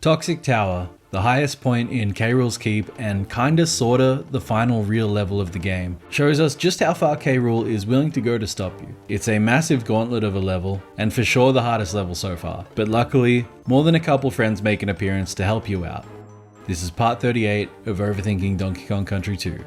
Toxic Tower, the highest point in Krool's Keep and kinda sorta the final real level of the game, shows us just how far Krool is willing to go to stop you. It's a massive gauntlet of a level, and for sure the hardest level so far, but luckily, more than a couple friends make an appearance to help you out. This is part 38 of Overthinking Donkey Kong Country 2.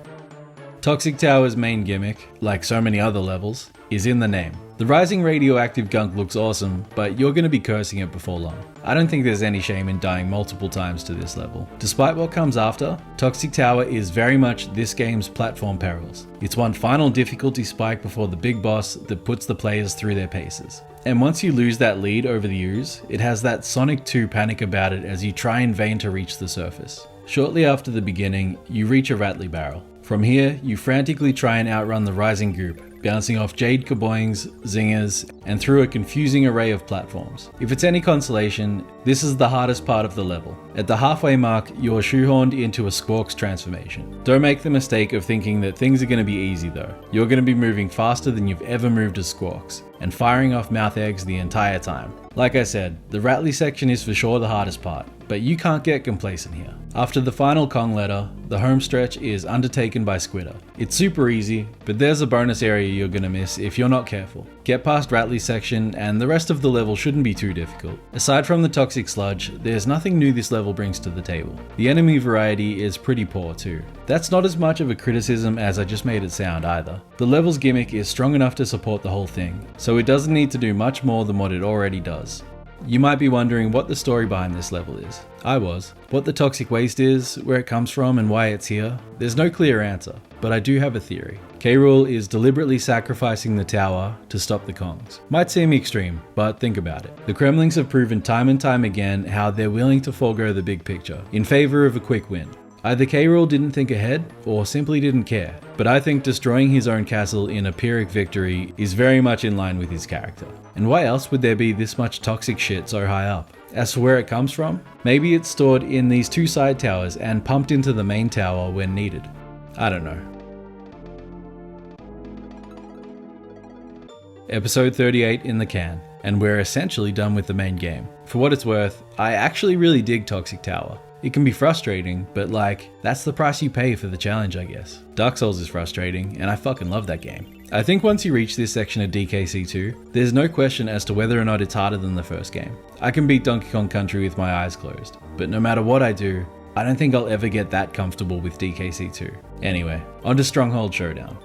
Toxic Tower's main gimmick, like so many other levels, is in the name. The rising radioactive gunk looks awesome, but you're going to be cursing it before long. I don't think there's any shame in dying multiple times to this level. Despite what comes after, Toxic Tower is very much this game's platform perils. It's one final difficulty spike before the big boss that puts the players through their paces. And once you lose that lead over the ooze, it has that Sonic 2 panic about it as you try in vain to reach the surface. Shortly after the beginning, you reach a Rattly Barrel. From here, you frantically try and outrun the rising goop, bouncing off jade kaboings, zingers, and through a confusing array of platforms. If it's any consolation, this is the hardest part of the level. At the halfway mark, you're shoehorned into a Squawks transformation. Don't make the mistake of thinking that things are going to be easy though. You're going to be moving faster than you've ever moved as Squawks, and firing off mouth eggs the entire time. Like I said, the Rattly section is for sure the hardest part, but you can't get complacent here. After the final Kong letter, the home stretch is undertaken by Squitter. It's super easy, but there's a bonus area you're gonna miss if you're not careful. Get past Rattly's section and the rest of the level shouldn't be too difficult. Aside from the toxic sludge, there's nothing new this level brings to the table. The enemy variety is pretty poor too. That's not as much of a criticism as I just made it sound either. The level's gimmick is strong enough to support the whole thing, so it doesn't need to do much more than what it already does. You might be wondering what the story behind this level is. I was. What the toxic waste is, where it comes from and why it's here. There's no clear answer, but I do have a theory. Krool is deliberately sacrificing the tower to stop the Kongs. Might seem extreme, but think about it. The Kremlings have proven time and time again how they're willing to forego the big picture in favor of a quick win. Either Krool didn't think ahead, or simply didn't care. But I think destroying his own castle in a Pyrrhic victory is very much in line with his character. And why else would there be this much toxic shit so high up? As for where it comes from, maybe it's stored in these two side towers and pumped into the main tower when needed. I don't know. Episode 38 in the can, and we're essentially done with the main game. For what it's worth, I actually really dig Toxic Tower. It can be frustrating, but that's the price you pay for the challenge, I guess. Dark Souls is frustrating, and I fucking love that game. I think once you reach this section of DKC2, there's no question as to whether or not it's harder than the first game. I can beat Donkey Kong Country with my eyes closed, but no matter what I do, I don't think I'll ever get that comfortable with DKC2. Anyway, on to Stronghold Showdown.